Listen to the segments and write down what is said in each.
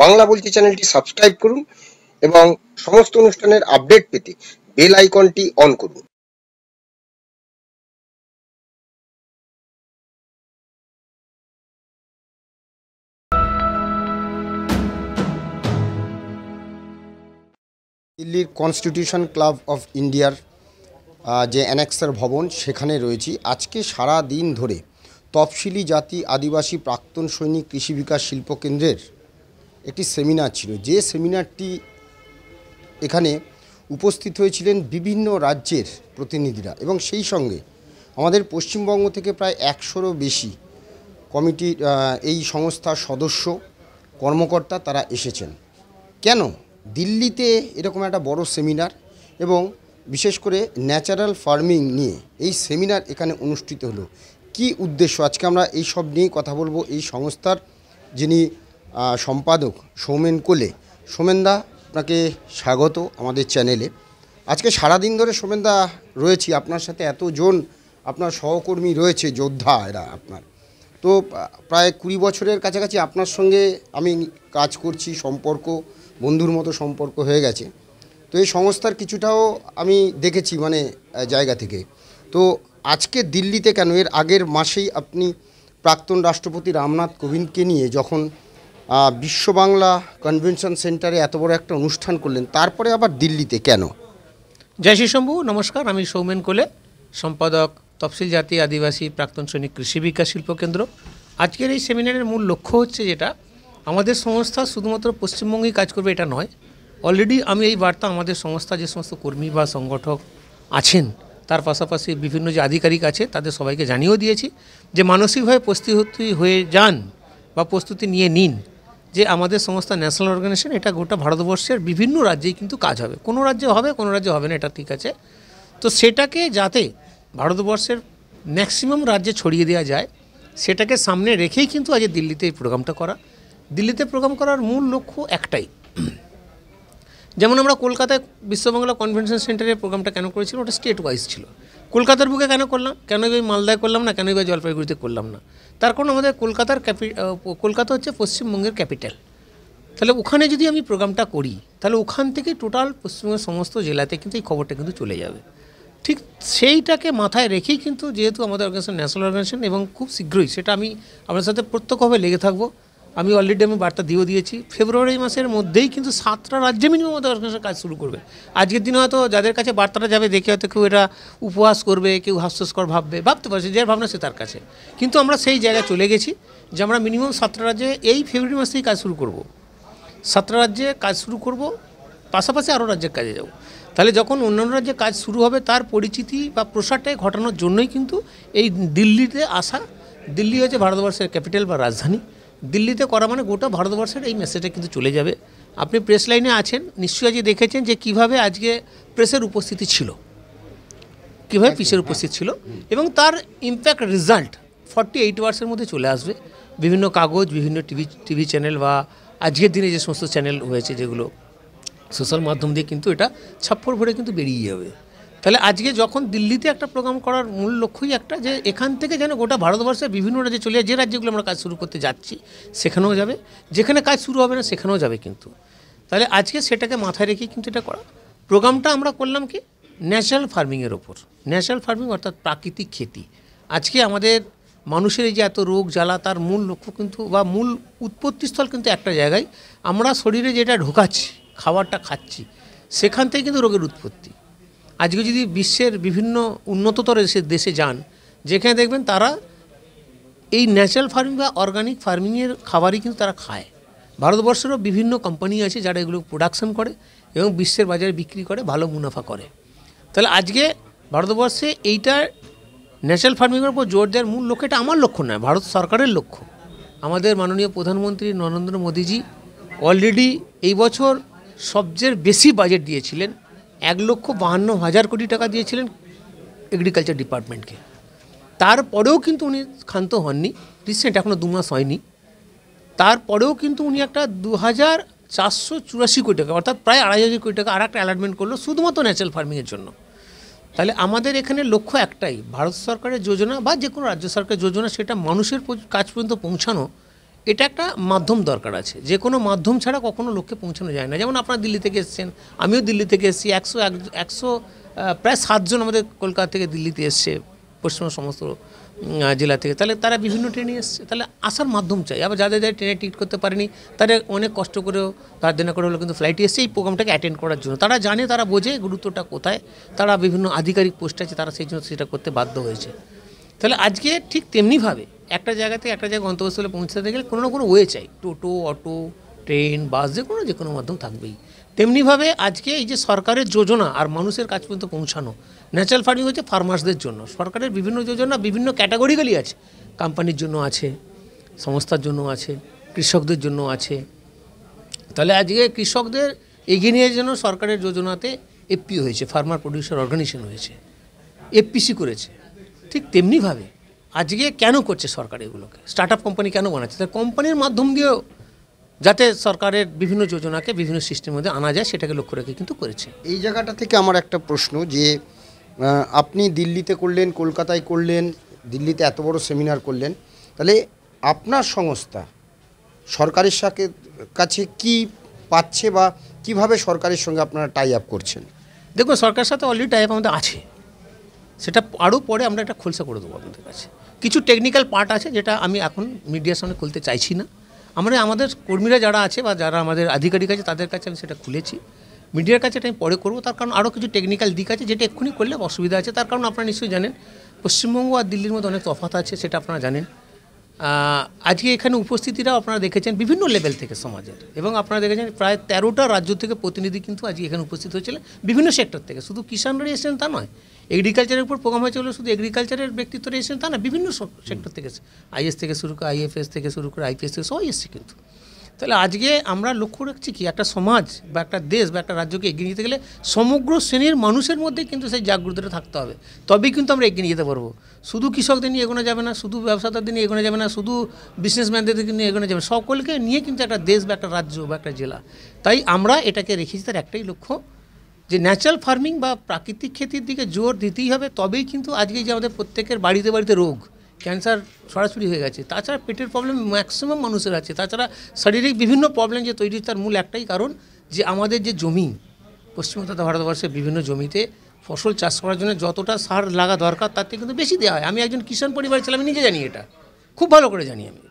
বাংলা বলছি চ্যানেলটি সাবস্ক্রাইব করুন এবং সমস্ত অনুষ্ঠানের আপডেট পেতে বেল আইকনটি অন করুন। দিল্লির কনস্টিটিউশন ক্লাব অফ ইন্ডিয়ার যে অ্যানেক্সার ভবন সেখানে রয়েছি। আজকে সারা দিন ধরে তফসিলি জাতি আদিবাসী প্রাক্তন সৈনিক কৃষি বিকাশ শিল্প কেন্দ্রের একটি সেমিনার ছিল, যে সেমিনারটি এখানে উপস্থিত হয়েছিলেন বিভিন্ন রাজ্যের প্রতিনিধিরা এবং সেই সঙ্গে আমাদের পশ্চিমবঙ্গ থেকে প্রায় 100-রও বেশি কমিটির এই সংস্থার সদস্য কর্মকর্তা তারা এসেছেন। কেন দিল্লিতে এরকম একটা বড় সেমিনার এবং বিশেষ করে ন্যাচারাল ফার্মিং নিয়ে এই সেমিনার এখানে অনুষ্ঠিত হলো, কি উদ্দেশ্য? আজকে আমরা এই সব নিয়েই কথা বলবো। এই সংস্থার যিনি সম্পাদক সৌমেন কোলে, সৌমেনদা আপনাকে স্বাগত আমাদের চ্যানেলে। আজকে সারাদিন ধরে সৌমেনদা রয়েছি আপনার সাথে, এতজন আপনার সহকর্মী রয়েছে, যোদ্ধা এরা আপনার। তো প্রায় 20 বছরের কাছাকাছি আপনার সঙ্গে আমি কাজ করছি, সম্পর্ক বন্ধুর মতো সম্পর্ক হয়ে গেছে। তো এই সংস্থার কিছুটাও আমি দেখেছি জায়গা থেকে। তো আজকে দিল্লিতে কেন? এর আগের মাসেই আপনি প্রাক্তন রাষ্ট্রপতি রামনাথ কোবিন্দকে নিয়ে যখন বিশ্ব বাংলা কনভেনশন সেন্টারে এত বড় একটা অনুষ্ঠান করলেন, তারপরে আবার দিল্লিতে কেন? জয় শ্রী শম্ভু, নমস্কার। আমি সৌমেন কোলে, সম্পাদক তফসিল জাতি আদিবাসী প্রাক্তন সৈনিক কৃষি বিকাশ শিল্প কেন্দ্র। আজকের এই সেমিনারের মূল লক্ষ্য হচ্ছে যেটা, আমাদের সংস্থা শুধুমাত্র পশ্চিমবঙ্গেই কাজ করবে এটা নয়। অলরেডি আমি এই বার্তা আমাদের সংস্থা যে সমস্ত কর্মী বা সংগঠক আছেন, তার পাশাপাশি বিভিন্ন যে আধিকারিক আছে তাদের সবাইকে জানিয়েও দিয়েছি যে মানসিকভাবে প্রস্তুতি হয়ে যান বা প্রস্তুতি নিয়ে নিন যে আমাদের সংস্থা ন্যাশনাল অর্গানাইজেশন, এটা গোটা ভারতবর্ষের বিভিন্ন রাজ্যেই কিন্তু কাজ হবে। কোনো রাজ্যে হবে, কোনো রাজ্যে হবে না, এটা ঠিক আছে। তো সেটাকে যাতে ভারতবর্ষের ম্যাক্সিমাম রাজ্যে ছড়িয়ে দেওয়া যায়, সেটাকে সামনে রেখেই কিন্তু আজ দিল্লিতে এই প্রোগ্রামটা করা। দিল্লিতে প্রোগ্রাম করার মূল লক্ষ্য একটাই। যেমন আমরা কলকাতায় বিশ্ববাংলা কনভেনশন সেন্টারের প্রোগ্রামটা কেন করেছিলাম, ওটা স্টেট ওয়াইজ ছিল। কলকাতার বুকে কেন করলাম, কেন ওই মালদায় করলাম না, কেন ওই জলপাইগুড়িতে করলাম না? তার কারণ আমাদের কলকাতা হচ্ছে পশ্চিমবঙ্গের ক্যাপিটাল। তাহলে ওখানে যদি আমি প্রোগ্রামটা করি, তাহলে ওখান থেকে টোটাল পশ্চিমবঙ্গের সমস্ত জেলাতে কিন্তু এই খবরটা কিন্তু চলে যাবে। ঠিক সেইটাকে মাথায় রেখেই কিন্তু, যেহেতু আমাদের অর্গানাইজেশন ন্যাশনাল অর্গানাইজেশন, এবং খুব শীঘ্রই সেটা আমি আপনার সাথে প্রত্যক্ষভাবে লেগে থাকবো। আমি অলরেডি বার্তা দিয়েছি, ফেব্রুয়ারি মাসের মধ্যেই কিন্তু 7টা রাজ্যে মিনিমাম আমাদের অর্গানাইজেশন কাজ শুরু করবে। আজকের দিনে হয়তো যাদের কাছে বার্তাটা যাবে দেখে হয়তো কেউ এটা উপহাস করবে, কেউ হাস্যস্কর ভাবতে পারছে, যার ভাবনা সে তার কাছে। কিন্তু আমরা সেই জায়গায় চলে গেছি যে আমরা মিনিমাম 7টা রাজ্যে এই ফেব্রুয়ারি মাস থেকেই কাজ শুরু করব। 7টা রাজ্যে কাজ শুরু করব, পাশাপাশি আরও রাজ্যের কাজে যাব। তাহলে যখন অন্যান্য রাজ্যে কাজ শুরু হবে, তার পরিচিতি বা প্রসারটাই ঘটানোর জন্যই কিন্তু এই দিল্লিতে আসা। দিল্লি হচ্ছে ভারতবর্ষের ক্যাপিটাল বা রাজধানী। দিল্লিতে করা মানে গোটা ভারতবর্ষের এই মেসেজটা কিন্তু চলে যাবে। আপনি প্রেস লাইনে আছেন, নিশ্চয়ই আজকে দেখেছেন যে কীভাবে আজকে প্রেসের উপস্থিতি ছিল, কীভাবে পিসের উপস্থিত ছিল, এবং তার ইম্প্যাক্ট রেজাল্ট 48 আওয়ার্সের মধ্যে চলে আসবে। বিভিন্ন কাগজ, বিভিন্ন টিভি চ্যানেল বা আজকের দিনে যে সমস্ত চ্যানেল হয়েছে, যেগুলো সোশ্যাল মাধ্যম দিয়ে কিন্তু এটা ছাপ্পর ভরে কিন্তু বেরিয়ে যাবে। তাহলে আজকে যখন দিল্লিতে একটা প্রোগ্রাম করার মূল লক্ষ্যই একটা, যে এখান থেকে যেন গোটা ভারতবর্ষের বিভিন্ন রাজ্যে চলে যায়। যে রাজ্যগুলো আমরা কাজ শুরু করতে যাচ্ছি সেখানেও যাবে, যেখানে কাজ শুরু হবে না সেখানেও যাবে কিন্তু। তাহলে আজকে সেটাকে মাথায় রেখেই কিন্তু এটা করা। প্রোগ্রামটা আমরা করলাম কি, ন্যাচারাল ফার্মিংয়ের ওপর। ন্যাচারাল ফার্মিং অর্থাৎ প্রাকৃতিক খেতি। আজকে আমাদের মানুষের এই যে এত রোগ জ্বালা, তার মূল লক্ষ্য কিন্তু বা মূল উৎপত্তিস্থল কিন্তু একটা জায়গায়, আমরা শরীরে যেটা ঢোকাচ্ছি, খাবারটা খাচ্ছি, সেখান থেকে কিন্তু রোগের উৎপত্তি। আজকে যদি বিশ্বের বিভিন্ন উন্নততর দেশে যান, যেখানে দেখবেন তারা এই ন্যাচারাল ফার্মিং বা অর্গানিক ফার্মিংয়ের খাবারই কিন্তু তারা খায়। ভারতবর্ষেরও বিভিন্ন কোম্পানি আছে যারা এগুলো প্রোডাকশন করে এবং বিশ্বের বাজারে বিক্রি করে, ভালো মুনাফা করে। তাহলে আজকে ভারতবর্ষে এইটার ন্যাচারাল ফার্মিংয়ের উপর জোর দেওয়ার মূল লক্ষ্য, এটা আমার লক্ষ্য নয়, ভারত সরকারের লক্ষ্য। আমাদের মাননীয় প্রধানমন্ত্রী নরেন্দ্র মোদীজি অলরেডি এই বছর সবচেয়ে বেশি বাজেট দিয়েছিলেন, 1,52,000 কোটি টাকা দিয়েছিলেন এগ্রিকালচার ডিপার্টমেন্টকে। তারপরেও কিন্তু উনি ক্ষান্ত হননি। রিসেন্ট এখনও 2 মাস হয়নি, তারপরেও কিন্তু উনি একটা 2,484 কোটি টাকা, অর্থাৎ প্রায় 2,500 কোটি টাকা আর একটা অ্যালাটমেন্ট করলো শুধুমাত্র ন্যাচারাল ফার্মিংয়ের জন্য। তাহলে আমাদের এখানে লক্ষ্য একটাই, ভারত সরকারের যোজনা বা যে কোনো রাজ্য সরকারের যোজনা, সেটা মানুষের কাছ পর্যন্ত পৌঁছানো এটা একটা মাধ্যম দরকার আছে, যে কোনো মাধ্যম ছাড়া কখনো লোককে পৌঁছানো যায় না। যেমন আপনারা দিল্লি থেকে এসেছেন, আমিও দিল্লি থেকে এসেছি, একশো প্রায় 7 জন আমাদের কলকাতা থেকে দিল্লিতে এসছে, পশ্চিমবঙ্গ সমস্ত জেলা থেকে। তাহলে তারা বিভিন্ন ট্রেনে এসছে, তাহলে আসার মাধ্যম চাই। আবার যাদের ট্রেনে টিকিট করতে পারেনি তারা অনেক কষ্ট করেও ধার দেনা করে হলো কিন্তু ফ্লাইটে এসছে এই প্রোগ্রামটাকে অ্যাটেন্ড করার জন্য। তারা জানে, তারা বোঝে গুরুত্বটা কোথায়, তারা বিভিন্ন আধিকারিক পোস্টে আছে, তারা সেই জন্য সেটা করতে বাধ্য হয়েছে। তাহলে আজকে ঠিক তেমনিভাবে একটা জায়গা থেকে একটা জায়গায় গন্তব্যস্থলে পৌঁছাতে গেলে কোনো না কোনো ওয়ে চাই, টোটো, অটো, ট্রেন, বাস, যে কোনো মাধ্যম থাকবেই। তেমনিভাবে আজকে এই যে সরকারের যোজনা আর মানুষের কাছ পর্যন্ত পৌঁছানো, ন্যাচারাল ফার্মিং হচ্ছে ফার্মার্সদের জন্য। সরকারের বিভিন্ন যোজনা বিভিন্ন ক্যাটাগরিক্যালি আছে, কোম্পানির জন্য আছে, সংস্থার জন্য আছে, কৃষকদের জন্য আছে। তাহলে আজকে কৃষকদের এগিয়ে নিয়ে জন্য সরকারের যোজনাতে এফপি হয়েছে, ফার্মার প্রডিউসার অর্গানাইজেশন হয়েছে, এফপিসি করেছে। ঠিক তেমনিভাবে আজকে কেন করছে সরকার এগুলোকে, স্টার্ট আপ কোম্পানি কেন বানাচ্ছে, তার কোম্পানির মাধ্যম দিয়েও যাতে সরকারের বিভিন্ন যোজনাকে বিভিন্ন সিস্টেমের মধ্যে আনা যায় সেটাকে লক্ষ্য রেখে কিন্তু করেছে। এই জায়গাটা থেকে আমার একটা প্রশ্ন যে আপনি দিল্লিতে করলেন, কলকাতায় করলেন, দিল্লিতে এত বড় সেমিনার করলেন, তাহলে আপনার সংস্থা সরকারের কাছে কি পাচ্ছে বা কিভাবে সরকারের সঙ্গে আপনারা টাই আপ করছেন? দেখুন, সরকারের সাথে অলরেডি টাই আপ আমাদের আছে, সেটা আরও পরে আমরা একটা খোলসা করে দেবো আপনাদের কাছে। কিছু টেকনিক্যাল পার্ট আছে যেটা আমি এখন মিডিয়ার সামনে খুলতে চাইছি না। আমাদের কর্মীরা যারা আছে বা যারা আমাদের আধিকারিক আছে তাদের কাছে আমি সেটা খুলেছি, মিডিয়ার কাছে এটা আমি পরে করবো। তার কারণ আরও কিছু টেকনিক্যাল দিক আছে যেটা এক্ষুনি করলে অসুবিধা আছে। তার কারণ আপনারা নিশ্চয়ই জানেন পশ্চিমবঙ্গ আর দিল্লির মধ্যে অনেক তফাৎ আছে, সেটা আপনারা জানেন। আজকে এখানে উপস্থিতিরাও আপনারা দেখেছেন বিভিন্ন লেভেল থেকে সমাজের, এবং আপনারা দেখেছেন প্রায় 13টা রাজ্য থেকে প্রতিনিধি কিন্তু আজকে এখানে উপস্থিত হয়েছিলেন বিভিন্ন সেক্টর থেকে। শুধু কিষাণরা এসেছেন তা নয়, এগ্রিকালচারের উপর প্রোগ্রাম হয়েছে বলে শুধু এগ্রিকালচারের ব্যক্তিত্বরা এসেছেন তা না, বিভিন্ন সেক্টর থেকে, আইএস থেকে শুরু করে আইএফএস থেকে শুরু করে আইপিএস থেকে সবাই এসছে কিন্তু। তাহলে আজকে আমরা লক্ষ্য রাখছি কি, একটা সমাজ বা একটা দেশ বা একটা রাজ্যকে এগিয়ে নিতে গেলে সমগ্র শ্রেণীর মানুষের মধ্যে কিন্তু সেই জাগ্রতটা থাকতে হবে, তবেই কিন্তু আমরা এগিয়ে নিয়ে যেতে পারবো। শুধু কৃষকদের নিয়ে এগোনো যাবে না, শুধু ব্যবসাদারদের নিয়ে এগোনো যাবে না, শুধু বিজনেসম্যানদের নিয়ে এগোনো যাবে, সকলকে নিয়ে কিন্তু একটা দেশ বা একটা রাজ্য বা একটা জেলা। তাই আমরা এটাকে রেখেছি তার একটাই লক্ষ্য, যে ন্যাচারাল ফার্মিং বা প্রাকৃতিক খেতির দিকে জোর দিতেই হবে, তবেই কিন্তু আজকে যে আমাদের প্রত্যেকের বাড়িতে বাড়িতে রোগ, ক্যান্সার সরাসরি হয়ে গেছে, তাছাড়া পেটের প্রবলেম ম্যাক্সিমাম মানুষের আছে, তাছাড়া শারীরিক বিভিন্ন প্রবলেম যে তৈরি, তার মূল একটাই কারণ যে আমাদের যে জমি, পশ্চিম তথা ভারতবর্ষের বিভিন্ন জমিতে ফসল চাষ করার জন্য যতটা সার লাগা দরকার তার থেকে কিন্তু বেশি দেওয়া হয়। আমি একজন কিষাণ পরিবারের ছেলে, আমি নিজে জানি, এটা খুব ভালো করে জানি আমি।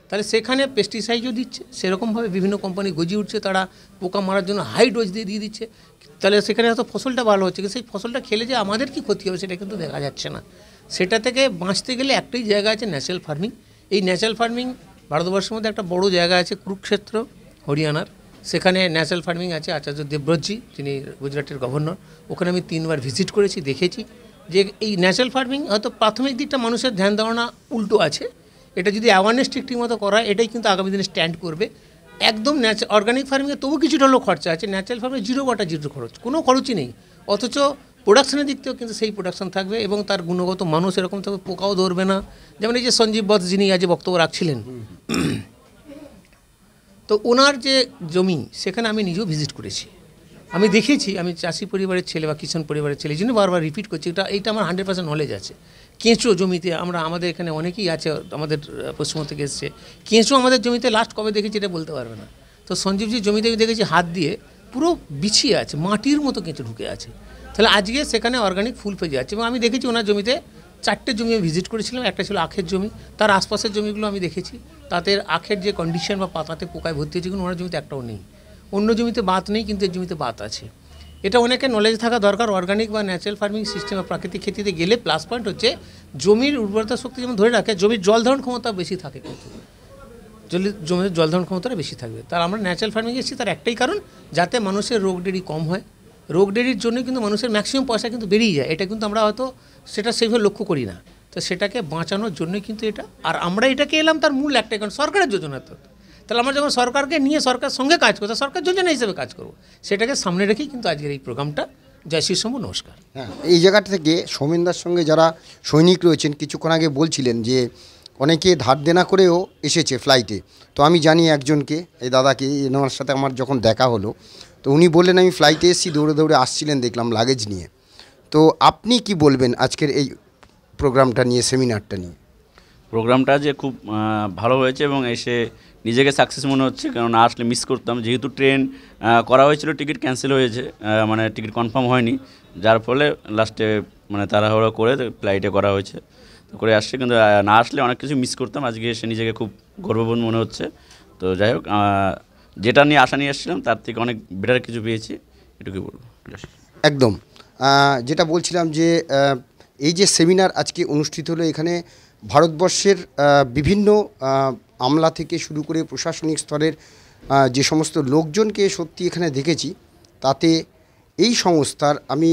তাহলে সেখানে পেস্টিসাইডও দিচ্ছে, সেরকমভাবে বিভিন্ন কোম্পানি গজিয়ে উঠছে, তারা পোকা মারার জন্য হাই ডোজ দিয়ে দিচ্ছে। তাহলে সেখানে হয়তো ফসলটা ভালো হচ্ছে, কিন্তু সেই ফসলটা খেলে যে আমাদের কি ক্ষতি হবে সেটা কিন্তু দেখা যাচ্ছে না। সেটা থেকে বাঁচতে গেলে একটাই জায়গা আছে, ন্যাচারাল ফার্মিং। এই ন্যাচারাল ফার্মিং ভারতবর্ষের মধ্যে একটা বড় জায়গা আছে, কুরুক্ষেত্র, হরিয়ানার, সেখানে ন্যাচারাল ফার্মিং আছে। আচার্য দেবব্রতজি, যিনি গুজরাটের গভর্নর, ওখানে আমি 3 বার ভিজিট করেছি, দেখেছি যে এই ন্যাচারাল ফার্মিং হয়তো প্রাথমিক দিকটা মানুষের ধ্যান ধারণা উল্টো আছে, এটা যদি অ্যাওয়ারনেস ঠিক মতো করা, এটাই কিন্তু আগামী দিনে স্ট্যান্ড করবে। একদম অর্গানিক ফার্মিংয়ে তবু কিছুটা হলেও খরচা আছে, ন্যাচারাল ফার্মিংয়ে জিরো খরচ, কোনো খরচই নেই, অথচ প্রোডাকশনের দিক থেকেও কিন্তু সেই প্রোডাকশন থাকবে এবং তার গুণগত মানুষ এরকম থাকবে, পোকাও ধরবে না। যেমন এই যে সঞ্জীব বৎস, যিনি আজ বক্তব্য রাখছিলেন, তো ওনার যে জমি, সেখানে আমি নিজেও ভিজিট করেছি, আমি দেখেছি। আমি চাষি পরিবারের ছেলে বা কিষাণ পরিবারের ছেলে, এই জন্য বারবার রিপিট করছি, এইটা আমার 100% নলেজ আছে। কেঁচো জমিতে আমাদের এখানে অনেকেই আছে, আমাদের পশ্চিমবঙ্গ থেকে এসছে, কেঁচো আমাদের জমিতে লাস্ট কবে দেখেছি এটা বলতে পারবে না। তো সঞ্জীবজির জমিতে আমি দেখেছি হাত দিয়ে পুরো বিছিয়ে আছে, মাটির মতো কেঁচো ঢুকে আছে। তাহলে আজকে সেখানে অর্গানিক ফুল পেয়ে যাচ্ছে। এবং আমি দেখেছি ওনার জমিতে 4টে জমি আমি ভিজিট করেছিলাম, একটা ছিল আখের জমি, তার আশপাশের জমিগুলো আমি দেখেছি, তাদের আখের যে কন্ডিশন বা পাতাতে পোকায় ভর্তি হয়েছে, কিন্তু ওনার জমিতে একটাও নেই। অন্য জমিতে বাত নেই, কিন্তু এর জমিতে বাত আছে। এটা অনেকের নলেজ থাকা দরকার। অর্গানিক বা ন্যাচারাল ফার্মিং সিস্টেম বা প্রাকৃতিক খেতিতে গেলে প্লাস পয়েন্ট হচ্ছে জমির উর্বরতা শক্তি যেমন ধরে রাখে, জমির জল ধারণ ক্ষমতা বেশি থাকে, কিন্তু জমির জল ধারণ ক্ষমতাটা বেশি থাকবে। তার আমরা ন্যাচারাল ফার্মিং এসেছি তার একটাই কারণ, যাতে মানুষের রোগ ডেরি কম হয়। রোগ ডেরির জন্য কিন্তু মানুষের ম্যাক্সিমাম পয়সা কিন্তু বেরিয়ে যায়, এটা কিন্তু আমরা হয়তো সেটা সেইভাবে লক্ষ্য করি না। তো সেটাকে বাঁচানোর জন্যই কিন্তু এটা, আর আমরা এটাকে এলাম তার মূল একটাই কারণ, সরকারের যোজনা। তো তাহলে আমরা যখন সরকারকে নিয়ে সরকার সঙ্গে কাজ করবো, সরকার যোজনা হিসেবে কাজ করবো, সেটাকে সামনে রেখেই কিন্তু আজকের এই প্রোগ্রামটা। জয় শ্রী শম্ভু, নমস্কার। হ্যাঁ, এই জায়গাটা থেকে সৌমেনদার সঙ্গে যারা সৈনিক রয়েছেন কিছুক্ষণ আগে বলছিলেন যে অনেকে ধার দেনা করেও এসেছে ফ্লাইটে। তো আমি জানি একজনকে, এই দাদাকে, এনার সাথে আমার যখন দেখা হলো, তো উনি বললেন আমি ফ্লাইটে এসেছি, দৌড়ে দৌড়ে আসছিলেন দেখলাম লাগেজ নিয়ে। তো আপনি কি বলবেন আজকের এই প্রোগ্রামটা নিয়ে, সেমিনারটা নিয়ে? প্রোগ্রামটা যে খুব ভালো হয়েছে এবং এসে নিজেকে সাকসেস মনে হচ্ছে, কারণ না আসলে মিস করতাম। যেহেতু ট্রেন করা হয়েছিল, টিকিট ক্যান্সেল হয়েছে, মানে টিকিট কনফার্ম হয়নি, যার ফলে লাস্টে মানে তাড়াহুড়ো করে ফ্লাইটে করা হয়েছে, তো করে আসছে। কিন্তু না আসলে অনেক কিছু মিস করতাম। আজকে এসে নিজেকে খুব গর্ববোধ মনে হচ্ছে। তো যাই হোক, যেটা নিয়ে আশা নিয়ে এসেছিলাম তার থেকে অনেক বেটার কিছু পেয়েছি, এটুকুই বলবো। একদম। যেটা বলছিলাম যে এই যে সেমিনার আজকে অনুষ্ঠিত হলো, এখানে ভারতবর্ষের বিভিন্ন আমলা থেকে শুরু করে প্রশাসনিক স্তরের যে সমস্ত লোকজনকে সত্যি এখানে দেখেছি, তাতে এই সংস্থার, আমি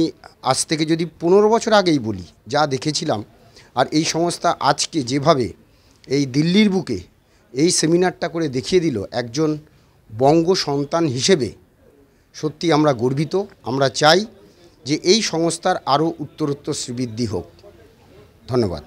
আজ থেকে যদি 15 বছর আগেই বলি, যা দেখেছিলাম, আর এই সংস্থা আজকে যেভাবে এই দিল্লির বুকে এই সেমিনারটা করে দেখিয়ে দিল, একজন বঙ্গ সন্তান হিসেবে সত্যি আমরা গর্বিত। আমরা চাই যে এই সংস্থার আরও উত্তরোত্তর শ্রীবৃদ্ধি হোক। ধন্যবাদ।